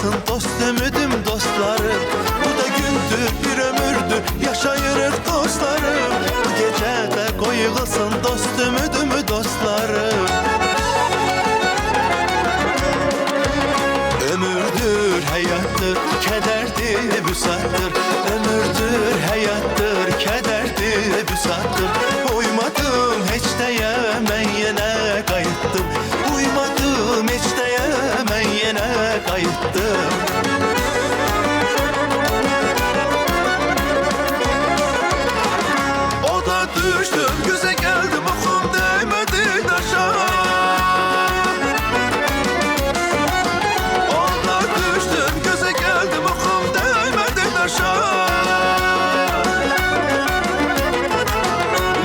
kalsın dost ümidim dostlarım. Bu da gündür bir ömürdür yaşayırıq dostlarım. Bu gecədə qoy yığılsın dost ümidimi dostlarım. Ömürdür, hayattır, kederdir, büsattır. Ömürdür, hayattır, kederdir, büsattır. Uymadım hiç dəyə, mən yenə qayıtdım. Uymadım hiç dəyə, mən yenə qayıtdım. Oda düşdüm, güze geldim, oxum değmedi daşa. Oda düşdüm, güze geldim, oxum değmedi daşa.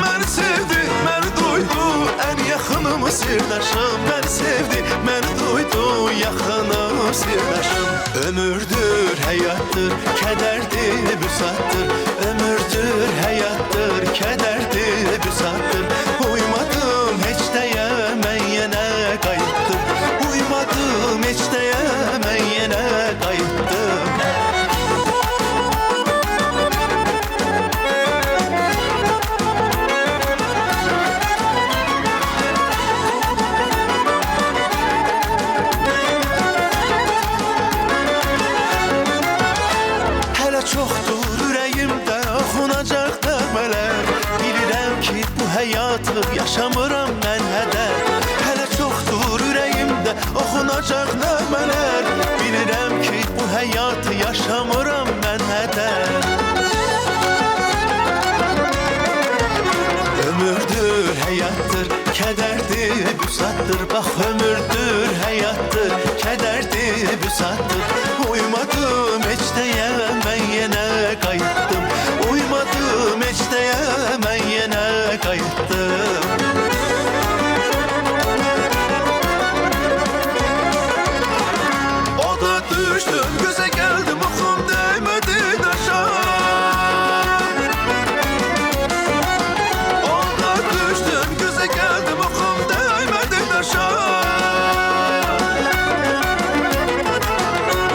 Məni sevdi, məni duydu, en yaxınım sirdaşım. Məni sevdi, məni duydu, yaxınım sirdaşım. Ömürdür, hayattır, kederdir, büsattır. Ömürdür, hayattır, kederdir, büsattır. Uymadım hiç dəyə, mən yenə qayıtdım. Uymadım hiç dəyə, mən yenə qayıtdım. Hələ çoxdur ürəyimdə oxunacaq nəğmələr. Bilirəm ki bu həyatı yaşamıram mən hədər. Hələ çoxdur ürəyimdə oxunacaq nəğmələr. Bilirəm ki bu həyatı yaşamıram mən hədər. Ömürdür, hayattır, kederdir, büsattır. Bax ömürdür, hayattır, kederdir, büsattır. Uymadım hiç dəyə, mən yenə qayıtdım. Uymadım hiç dəyə, mən yenə qayıtdım. Oda düşdüm, güze geldim, oxum değmedi daşa. Oda düşdüm, güze geldim, oxum değmedi daşa.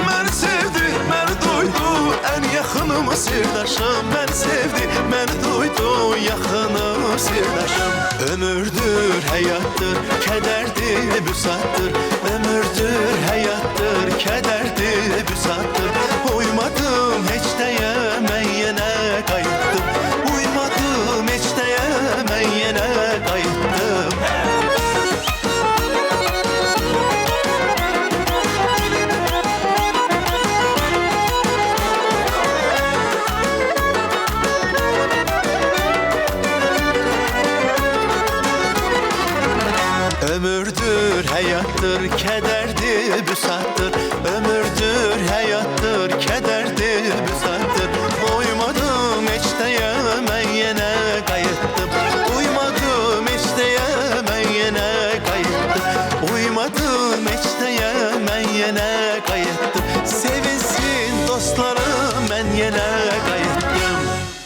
Məni sevdi, məni duydu, en yaxınım sirdaşım. Məni sevdi, məni duydu, yaxınım sirdaşım. Ömürdür, hayattır, kederdir, büsattır. Ömürdür, hayattır, kederdir, büsattır. Uymadım hiç dəyə, mən yenə qayıtdım. Uymadım hiç dəyə, mən yenə qayıtdım. Ömürdür, hayattır, kederdir, büsattır. Ömürdür, hayattır, kederdir, büsattır. Uymadım hiç dəyə, mən yenə qayıtdım. Uymadım hiç dəyə, mən yenə qayıtdım. Uymadım hiç dəyə, mən yenə qayıtdım. Sevinsin dostlarım, mən yenə qayıtdım.